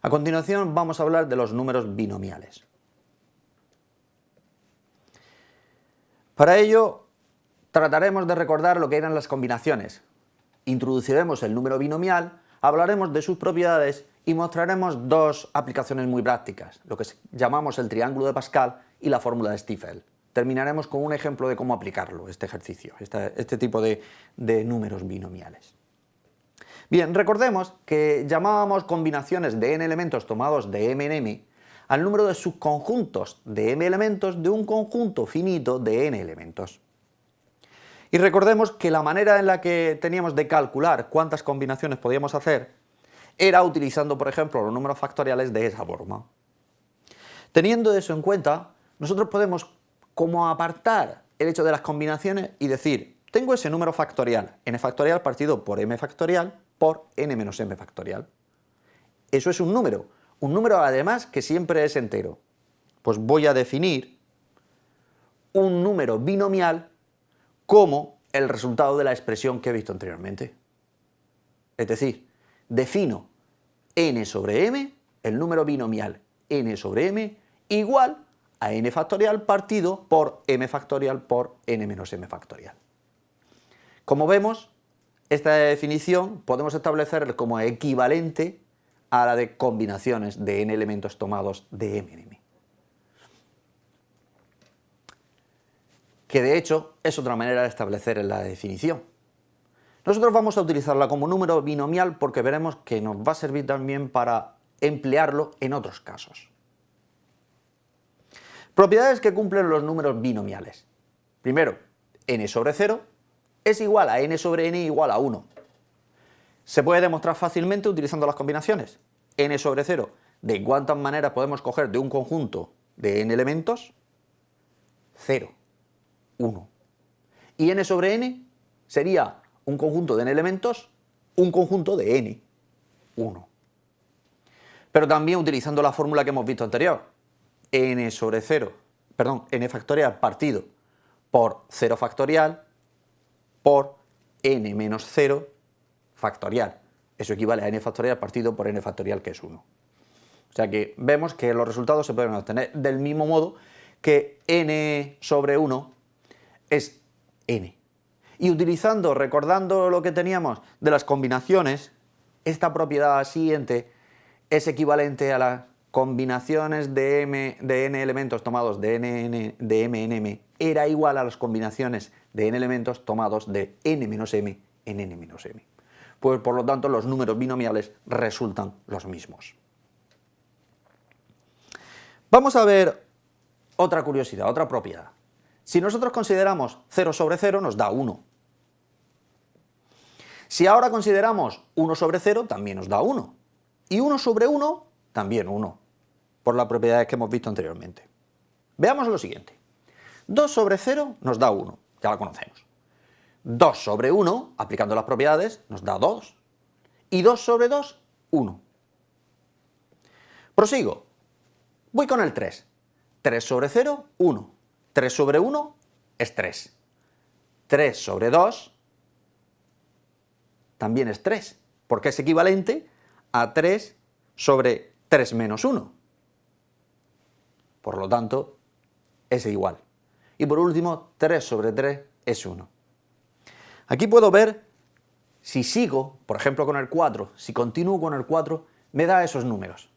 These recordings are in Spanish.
A continuación vamos a hablar de los números binomiales. Para ello trataremos de recordar lo que eran las combinaciones. Introduciremos el número binomial, hablaremos de sus propiedades y mostraremos dos aplicaciones muy prácticas, lo que llamamos el triángulo de Pascal y la fórmula de Stiefel. Terminaremos con un ejemplo de cómo aplicarlo, este ejercicio, este tipo de números binomiales. Bien, recordemos que llamábamos combinaciones de n elementos tomados de m en m al número de subconjuntos de m elementos de un conjunto finito de n elementos. Y recordemos que la manera en la que teníamos de calcular cuántas combinaciones podíamos hacer era utilizando, por ejemplo, los números factoriales de esa forma. Teniendo eso en cuenta, nosotros podemos como apartar el hecho de las combinaciones y decir, tengo ese número factorial, n factorial partido por m factorial por n menos m factorial. Eso es un número además que siempre es entero. Pues voy a definir un número binomial como el resultado de la expresión que he visto anteriormente. Es decir, defino n sobre m, el número binomial n sobre m, igual a n factorial partido por m factorial por n menos m factorial. Como vemos, esta definición podemos establecer como equivalente a la de combinaciones de n elementos tomados de m en m. Que de hecho es otra manera de establecer la definición. Nosotros vamos a utilizarla como número binomial porque veremos que nos va a servir también para emplearlo en otros casos. Propiedades que cumplen los números binomiales. Primero, n sobre 0 es igual a n sobre n igual a 1. Se puede demostrar fácilmente utilizando las combinaciones. N sobre 0, ¿de cuántas maneras podemos coger de un conjunto de n elementos? 0, 1. Y n sobre n sería un conjunto de n elementos, un conjunto de n, 1. Pero también utilizando la fórmula que hemos visto anterior, n factorial partido por 0 factorial por n menos 0 factorial. Eso equivale a n factorial partido por n factorial, que es 1. O sea que vemos que los resultados se pueden obtener del mismo modo que n sobre 1 es n. Y recordando lo que teníamos de las combinaciones, esta propiedad siguiente es equivalente a las combinaciones de n elementos tomados de m en m, era igual a las combinaciones de n elementos tomados de n menos m en n menos m. Pues por lo tanto los números binomiales resultan los mismos. Vamos a ver otra curiosidad, otra propiedad. Si nosotros consideramos 0 sobre 0 nos da 1. Si ahora consideramos 1 sobre 0 también nos da 1. Y 1 sobre 1 también 1, por las propiedades que hemos visto anteriormente. Veamos lo siguiente. 2 sobre 0 nos da 1, ya la conocemos. 2 sobre 1, aplicando las propiedades, nos da 2. Y 2 sobre 2, 1. Prosigo. Voy con el 3. 3 sobre 0, 1. 3 sobre 1 es 3. 3 sobre 2 también es 3, porque es equivalente a 3 sobre 3 menos 1. Por lo tanto, es igual. Y por último, 3 sobre 3 es 1. Aquí puedo ver, si sigo, por ejemplo con el 4, si continúo con el 4, me da esos números.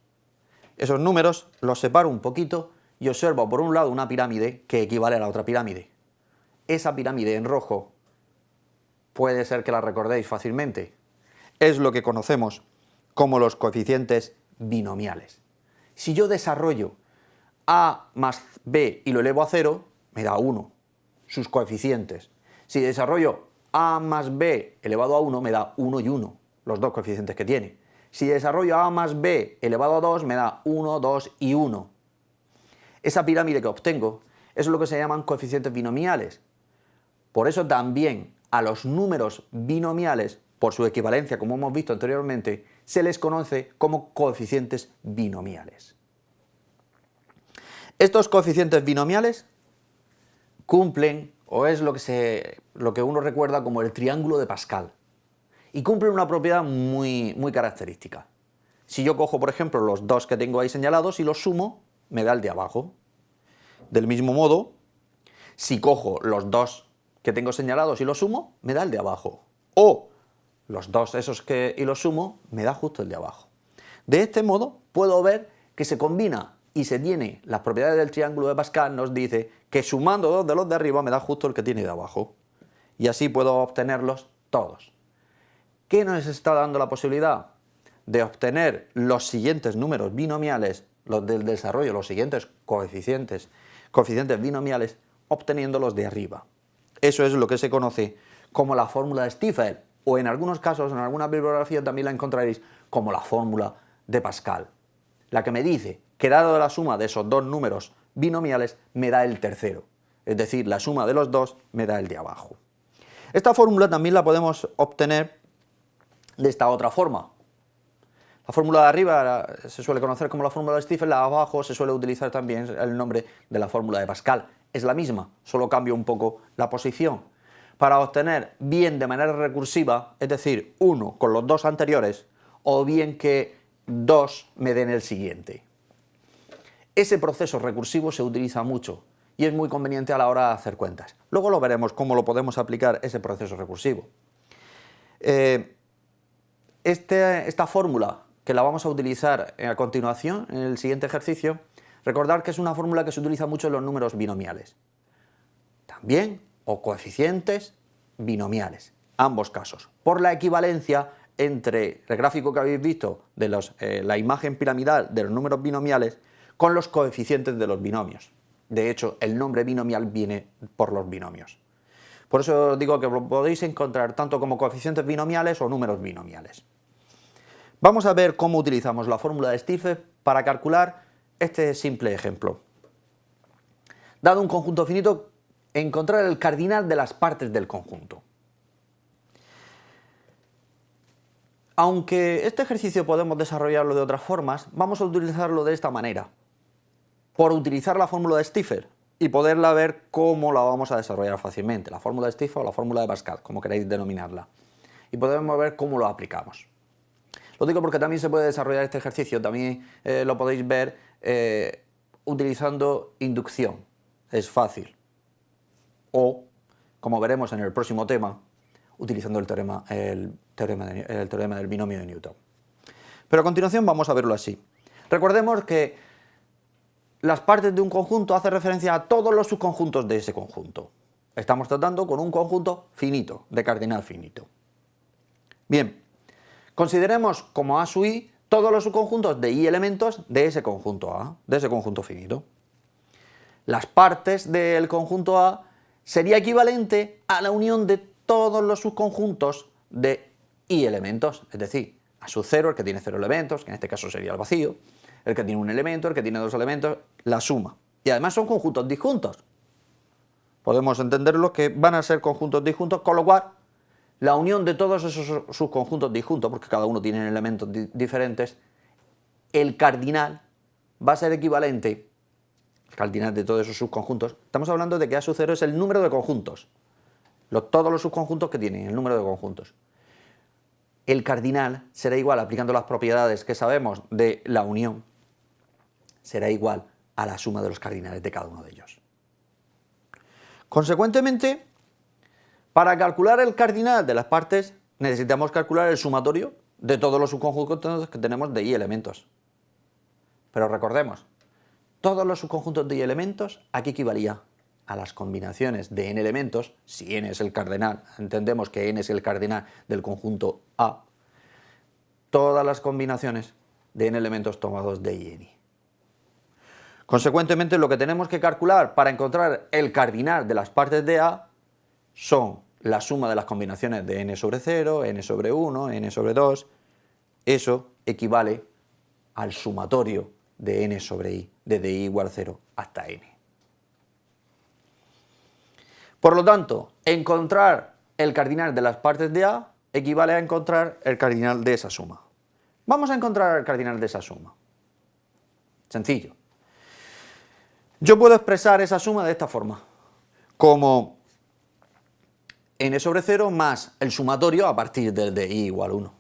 Esos números los separo un poquito y observo por un lado una pirámide que equivale a la otra pirámide. Esa pirámide en rojo puede ser que la recordéis fácilmente. Es lo que conocemos como los coeficientes binomiales. Si yo desarrollo a más b y lo elevo a 0, me da 1, sus coeficientes. Si desarrollo a más b elevado a 1, me da 1 y 1, los dos coeficientes que tiene. Si desarrollo a más b elevado a 2, me da 1, 2 y 1. Esa pirámide que obtengo es lo que se llaman coeficientes binomiales. Por eso también a los números binomiales, por su equivalencia, como hemos visto anteriormente, se les conoce como coeficientes binomiales. Estos coeficientes binomiales cumplen, o es lo que uno recuerda como el triángulo de Pascal, y cumplen una propiedad muy característica. Si yo cojo, por ejemplo, los dos que tengo ahí señalados y los sumo, me da el de abajo. Del mismo modo, si cojo los dos que tengo señalados y los sumo, me da el de abajo. O los dos esos y los sumo, me da justo el de abajo. De este modo, puedo ver que se combina y se tiene las propiedades del triángulo de Pascal, nos dice que sumando dos de los de arriba me da justo el que tiene de abajo. Y así puedo obtenerlos todos. ¿Qué nos está dando la posibilidad? De obtener los siguientes números binomiales, los del desarrollo, los siguientes coeficientes binomiales, obteniéndolos de arriba. Eso es lo que se conoce como la fórmula de Stifel, o en algunos casos, en alguna bibliografía también la encontraréis como la fórmula de Pascal, la que me dice que dado la suma de esos dos números binomiales me da el tercero, es decir, la suma de los dos me da el de abajo. Esta fórmula también la podemos obtener de esta otra forma. La fórmula de arriba se suele conocer como la fórmula de Stifel, la de abajo se suele utilizar también el nombre de la fórmula de Pascal. Es la misma, solo cambio un poco la posición. Para obtener bien de manera recursiva, es decir, 1 con los dos anteriores, o bien que 2 me den el siguiente. Ese proceso recursivo se utiliza mucho y es muy conveniente a la hora de hacer cuentas. Luego lo veremos cómo lo podemos aplicar ese proceso recursivo. Esta fórmula, que la vamos a utilizar a continuación en el siguiente ejercicio, recordad que es una fórmula que se utiliza mucho en los números binomiales. También, o coeficientes binomiales, ambos casos, por la equivalencia entre el gráfico que habéis visto de la imagen piramidal de los números binomiales con los coeficientes de los binomios. De hecho, el nombre binomial viene por los binomios. Por eso os digo que lo podéis encontrar tanto como coeficientes binomiales o números binomiales. Vamos a ver cómo utilizamos la fórmula de Stifel para calcular este simple ejemplo. Dado un conjunto finito, encontrar el cardinal de las partes del conjunto. Aunque este ejercicio podemos desarrollarlo de otras formas, vamos a utilizarlo de esta manera, por utilizar la fórmula de Stifel y poderla ver cómo la vamos a desarrollar fácilmente, la fórmula de Stifel o la fórmula de Pascal, como queráis denominarla, y podemos ver cómo lo aplicamos. Lo digo porque también se puede desarrollar este ejercicio, también lo podéis ver utilizando inducción, es fácil, o, como veremos en el próximo tema, utilizando el teorema del binomio de Newton. Pero a continuación vamos a verlo así. Recordemos que las partes de un conjunto hacen referencia a todos los subconjuntos de ese conjunto. Estamos tratando con un conjunto finito, de cardinal finito. Bien, consideremos como A sub i todos los subconjuntos de i elementos de ese conjunto A, de ese conjunto finito. Las partes del conjunto A sería equivalente a la unión de todos los subconjuntos de i elementos, es decir, A sub 0, el que tiene 0 elementos, que en este caso sería el vacío, el que tiene un elemento, el que tiene dos elementos, la suma. Y además son conjuntos disjuntos. Podemos entenderlo que van a ser conjuntos disjuntos, con lo cual la unión de todos esos subconjuntos disjuntos, porque cada uno tiene elementos diferentes, el cardinal va a ser equivalente, el cardinal de todos esos subconjuntos, estamos hablando de que A sub 0 es el número de conjuntos, todos los subconjuntos que tienen, el número de conjuntos. El cardinal será igual, aplicando las propiedades que sabemos de la unión, será igual a la suma de los cardinales de cada uno de ellos. Consecuentemente, para calcular el cardinal de las partes, necesitamos calcular el sumatorio de todos los subconjuntos que tenemos de i elementos. Pero recordemos, todos los subconjuntos de i elementos, aquí equivalía a las combinaciones de n elementos, si n es el cardinal, entendemos que n es el cardinal del conjunto A, todas las combinaciones de n elementos tomados de i en i. Consecuentemente, lo que tenemos que calcular para encontrar el cardinal de las partes de A son la suma de las combinaciones de n sobre 0, n sobre 1, n sobre 2, eso equivale al sumatorio de n sobre i, desde i igual 0 hasta n. Por lo tanto, encontrar el cardinal de las partes de A equivale a encontrar el cardinal de esa suma. Vamos a encontrar el cardinal de esa suma. Sencillo. Yo puedo expresar esa suma de esta forma, como n sobre 0 más el sumatorio a partir del de i igual 1.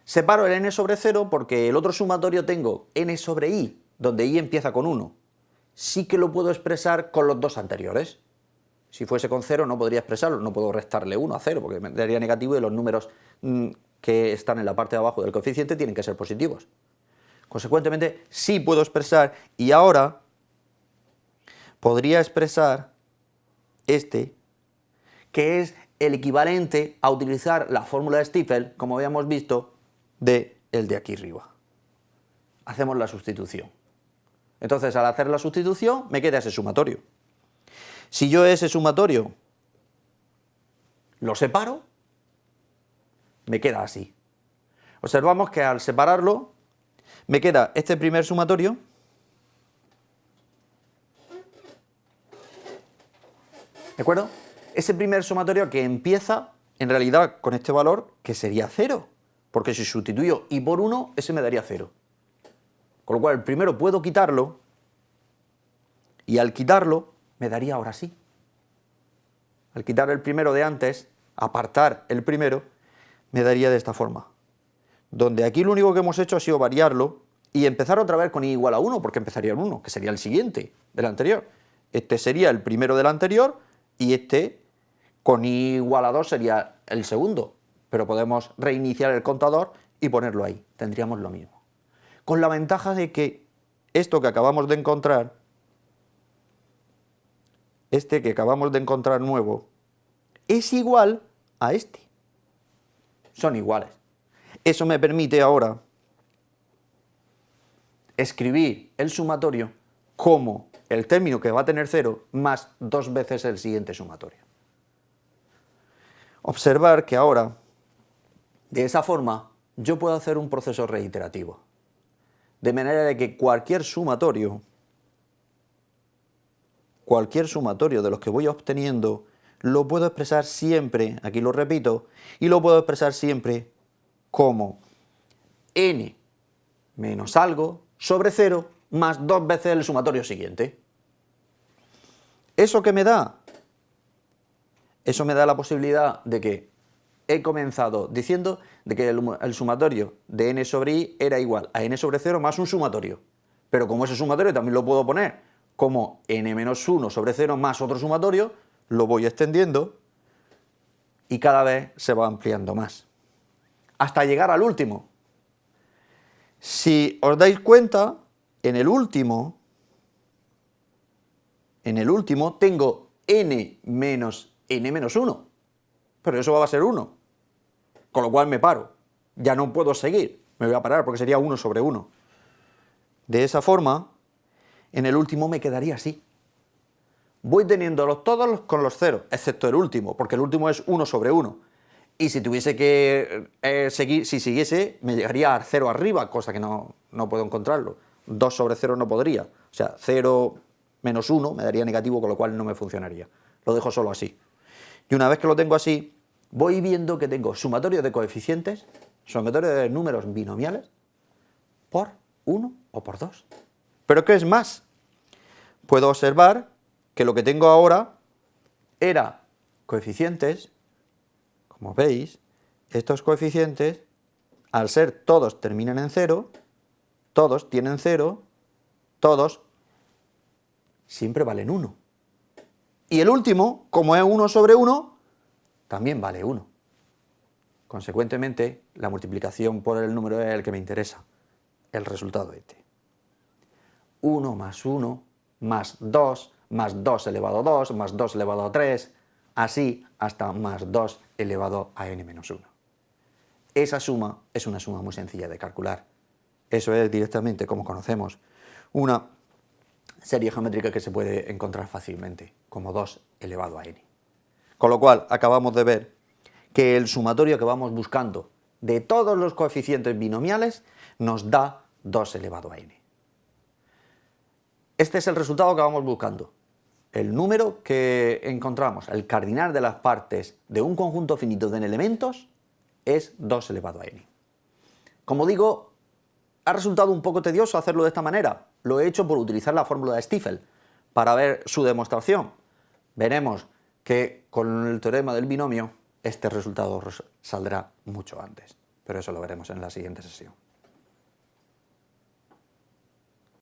Separo el n sobre 0 porque el otro sumatorio tengo n sobre i, donde i empieza con 1. Sí que lo puedo expresar con los dos anteriores. Si fuese con 0 no podría expresarlo, no puedo restarle 1 a 0 porque me daría negativo y los números que están en la parte de abajo del coeficiente tienen que ser positivos. Consecuentemente, sí puedo expresar, y ahora podría expresar este, que es el equivalente a utilizar la fórmula de Stifel, como habíamos visto, de el de aquí arriba. Hacemos la sustitución. Entonces, al hacer la sustitución, me queda ese sumatorio. Si yo ese sumatorio lo separo, me queda así. Observamos que al separarlo, me queda este primer sumatorio, ¿de acuerdo? Ese primer sumatorio que empieza, en realidad, con este valor, que sería 0, porque si sustituyo i por 1, ese me daría 0. Con lo cual, el primero puedo quitarlo, y al quitarlo, me daría ahora sí. Al quitar el primero de antes, apartar el primero, me daría de esta forma. Donde aquí lo único que hemos hecho ha sido variarlo y empezar otra vez con i igual a 1, porque empezaría en 1, que sería el siguiente del anterior. Este sería el primero del anterior y este con i igual a 2 sería el segundo, pero podemos reiniciar el contador y ponerlo ahí, tendríamos lo mismo. Con la ventaja de que esto que acabamos de encontrar, este que acabamos de encontrar nuevo, es igual a este. Son iguales. Eso me permite ahora escribir el sumatorio como el término que va a tener 0 más 2 veces el siguiente sumatorio. Observar que ahora, de esa forma, yo puedo hacer un proceso reiterativo. De manera de que cualquier sumatorio de los que voy obteniendo, lo puedo expresar siempre, aquí lo repito, y lo puedo expresar siempre como n menos algo sobre 0 más 2 veces el sumatorio siguiente. ¿Eso qué me da? Eso me da la posibilidad de que he comenzado diciendo de que el sumatorio de n sobre i era igual a n sobre 0 más un sumatorio. Pero como ese sumatorio también lo puedo poner como n menos 1 sobre 0 más otro sumatorio, lo voy extendiendo y cada vez se va ampliando más. Hasta llegar al último. Si os dais cuenta, en el último tengo n menos 1, pero eso va a ser 1, con lo cual me paro, ya no puedo seguir, me voy a parar porque sería 1 sobre 1. De esa forma, en el último me quedaría así. Voy teniéndolos todos con los ceros, excepto el último, porque el último es 1 sobre 1. Y si tuviese que seguir, si siguiese, me llegaría a 0 arriba, cosa que no puedo encontrarlo. 2 sobre 0 no podría. O sea, 0 menos 1 me daría negativo, con lo cual no me funcionaría. Lo dejo solo así. Y una vez que lo tengo así, voy viendo que tengo sumatorio de coeficientes, sumatorio de números binomiales, por 1 o por 2. ¿Pero qué es más? Puedo observar que lo que tengo ahora era coeficientes, como veis, estos coeficientes, al ser todos terminan en 0, todos tienen 0, todos siempre valen 1. Y el último, como es 1 sobre 1, también vale 1. Consecuentemente, la multiplicación por el número es el que me interesa, el resultado este. 1 más 1 más 2 más 2 elevado a 2 más 2 elevado a 3, así hasta más 2 elevado a n menos 1. Esa suma es una suma muy sencilla de calcular. Eso es directamente, como conocemos, una serie geométrica que se puede encontrar fácilmente, como 2 elevado a n. Con lo cual, acabamos de ver que el sumatorio que vamos buscando de todos los coeficientes binomiales nos da 2 elevado a n. Este es el resultado que vamos buscando. El número que encontramos, el cardinal de las partes de un conjunto finito de elementos, es 2 elevado a n. Como digo, ha resultado un poco tedioso hacerlo de esta manera. Lo he hecho por utilizar la fórmula de Stifel para ver su demostración. Veremos que con el teorema del binomio este resultado saldrá mucho antes. pero eso lo veremos en la siguiente sesión.